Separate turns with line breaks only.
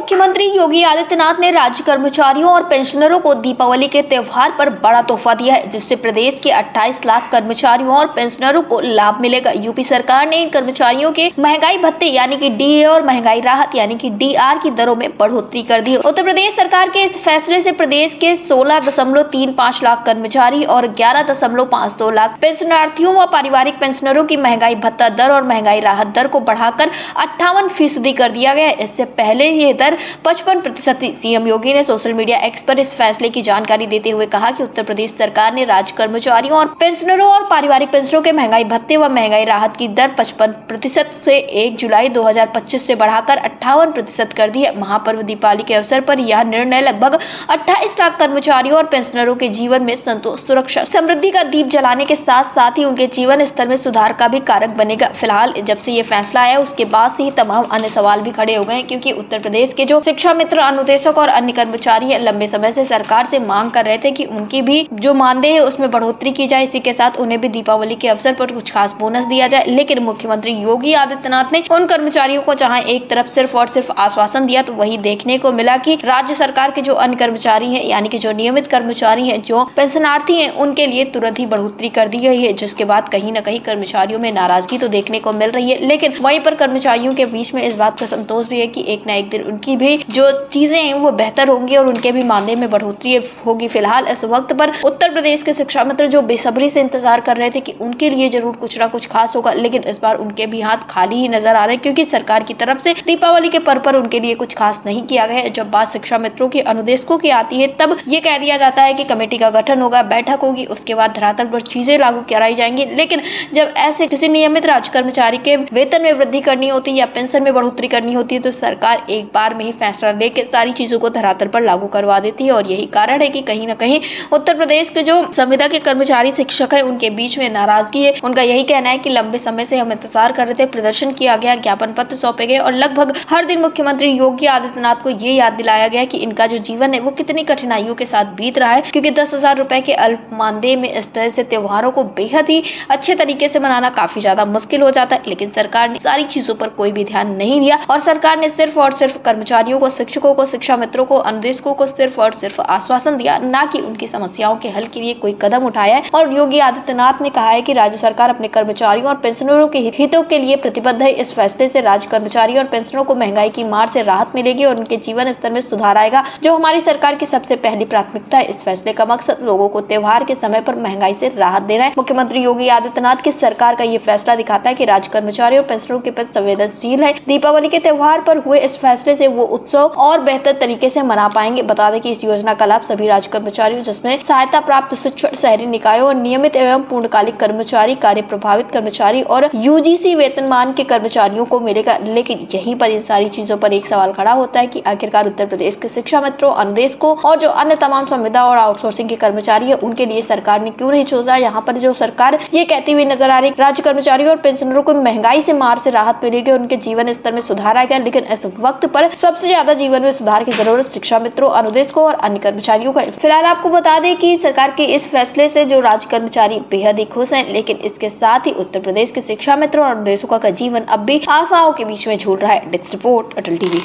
मुख्यमंत्री योगी आदित्यनाथ ने राज्य कर्मचारियों और पेंशनरों को दीपावली के त्योहार पर बड़ा तोहफा दिया है, जिससे प्रदेश के 28 लाख कर्मचारियों और पेंशनरों को लाभ मिलेगा। यूपी सरकार ने इन कर्मचारियों के महंगाई भत्ते यानी कि डीए और महंगाई राहत यानी कि डीआर की दरों में बढ़ोतरी कर दी है। उत्तर प्रदेश सरकार के इस फैसले से प्रदेश के 16.35 लाख कर्मचारी और 11.52 लाख पेंशनार्थियों व पारिवारिक पेंशनरों की महंगाई भत्ता दर और महंगाई राहत दर को बढ़ाकर 58% कर दिया गया है। इससे पहले ये दर 55% थी। सीएम योगी ने सोशल मीडिया एक्स पर इस फैसले की जानकारी देते हुए कहा कि उत्तर प्रदेश सरकार ने राज्य कर्मचारियों और पेंशनरों और पारिवारिक पेंशनरों के महंगाई भत्ते व महंगाई राहत की दर 55% से 1 जुलाई 2025 से बढ़ाकर 58% कर दी है। महापर्व दीपावली के अवसर पर यह निर्णय लगभग 28 लाख कर्मचारियों और पेंशनरों के जीवन में संतोष, सुरक्षा, समृद्धि का दीप जलाने के साथ साथ ही उनके जीवन स्तर में सुधार का भी कारक बनेगा। फिलहाल जब से ये फैसला आया उसके बाद से ही तमाम अन्य सवाल भी खड़े हो गए, क्योंकि उत्तर प्रदेश के जो शिक्षा मित्र, अनुदेशक और अन्य कर्मचारी है लंबे समय से सरकार से मांग कर रहे थे कि उनकी भी जो मानदेय है उसमें बढ़ोतरी की जाए, इसी के साथ उन्हें भी दीपावली के अवसर पर कुछ खास बोनस दिया जाए। लेकिन मुख्यमंत्री योगी आदित्यनाथ ने उन कर्मचारियों को जहां एक तरफ सिर्फ और सिर्फ आश्वासन दिया, तो वही देखने को मिला कि राज्य सरकार के जो अन्य कर्मचारी हैं यानी कि जो नियमित कर्मचारी हैं, जो पेंशनार्थी हैं, उनके लिए तुरंत ही बढ़ोतरी कर दी गई है, जिसके बाद कहीं न कहीं कर्मचारियों में नाराजगी तो देखने को मिल रही है। लेकिन वहीं पर कर्मचारियों के बीच में इस बात का संतोष भी है कि एक न एक दिन उनकी भी जो चीजें हैं वो बेहतर होंगी और उनके भी मानदेय में बढ़ोतरी होगी। फिलहाल इस वक्त पर उत्तर प्रदेश के शिक्षा मित्र जो बेसब्री से इंतजार कर रहे थे कि उनके लिए जरूर कुछ ना कुछ खास होगा, लेकिन इस बार उनके भी हाथ खाली ही नजर आ रहे हैं, क्योंकि सरकार की तरफ से दीपावली के पर्व पर उनके लिए कुछ खास नहीं किया गया है। जब बात शिक्षा मित्रों के, अनुदेशकों की आती है, तब ये कह दिया जाता है कि कमेटी का गठन होगा, बैठक होगी, उसके बाद धरातल पर चीजें लागू कराई जाएंगी। लेकिन जब ऐसे किसी नियमित राज्य कर्मचारी के वेतन में वृद्धि करनी होती है या पेंशन में बढ़ोतरी करनी होती है, तो सरकार एक बार में ही फैसला लेकर सारी चीजों को धरातल पर लागू करवा देती है। और यही कारण है कि कहीं न कहीं उत्तर प्रदेश के जो संविदा के कर्मचारी, शिक्षक है, उनके बीच में नाराजगी है। उनका यही कहना है कि लंबे समय से हम इंतजार कर रहे थे, प्रदर्शन किया गया, ज्ञापन पत्र सौंपे गए और लगभग हर दिन मुख्यमंत्री योगी आदित्यनाथ को ये याद दिलाया गया कि इनका जो जीवन है वो कितनी कठिनाइयों के साथ बीत रहा है, क्योंकि 10,000 रुपए के अल्प मानदेय में इस तरह से त्योहारों को बेहद ही अच्छे तरीके से मनाना काफी ज्यादा मुश्किल हो जाता है। लेकिन सरकार ने सारी चीजों पर कोई भी ध्यान नहीं दिया और सरकार ने सिर्फ और सिर्फ कर्मचारियों को, शिक्षकों को, शिक्षा मित्रों को, अनुदेशकों को सिर्फ और सिर्फ आश्वासन दिया, ना कि उनकी समस्याओं के हल के लिए कोई कदम उठाया है। और योगी आदित्यनाथ ने कहा है कि राज्य सरकार अपने कर्मचारियों और पेंशनरों के हितों के लिए प्रतिबद्ध है। इस फैसले से राज्य कर्मचारी और पेंशनरों को महंगाई की मार से राहत मिलेगी और उनके जीवन स्तर में सुधार आएगा, जो हमारी सरकार की सबसे पहली प्राथमिकता है। इस फैसले का मकसद लोगों को त्योहार के समय पर महंगाई से राहत देना है। मुख्यमंत्री योगी आदित्यनाथ की सरकार का ये फैसला दिखाता है कि राज्य कर्मचारी और पेंशनरों के प्रति संवेदनशील है। दीपावली के त्योहार पर हुए इस फैसले से वो उत्सव और बेहतर तरीके से मना पाएंगे। बता दें कि इस योजना का लाभ सभी राज्य कर्मचारियों, जिसमें सहायता प्राप्त शिक्षण, शहरी निकायों और नियमित एवं पूर्णकालिक कर्मचारी, कार्य प्रभावित कर्मचारी और यूजीसी वेतनमान के कर्मचारियों को मिलेगा। लेकिन यहीं पर इन सारी चीजों पर एक सवाल खड़ा होता है कि आखिरकार उत्तर प्रदेश के शिक्षा मित्रों, अनुदेशकों और जो अन्य तमाम संविदा और आउटसोर्सिंग के कर्मचारी है, उनके लिए सरकार ने क्यों नहीं सोचा। यहाँ पर जो सरकार ये कहती हुई नजर आ रही है राज्य कर्मचारियों और पेंशनरों को महंगाई से मार से राहत मिलेगी और उनके जीवन स्तर में सुधार आएगा, लेकिन इस वक्त पर सबसे ज्यादा जीवन में सुधार की जरूरत शिक्षा मित्रों, अनुदेशकों और अन्य कर्मचारियों को है। फिलहाल आपको बता दें कि सरकार के इस फैसले से जो राज्य कर्मचारी बेहद ही खुश हैं, लेकिन इसके साथ ही उत्तर प्रदेश के शिक्षा मित्रों और अनुदेशकों का जीवन अब भी आशाओं के बीच में झूल रहा है। डेस्क रिपोर्ट, अटल टीवी।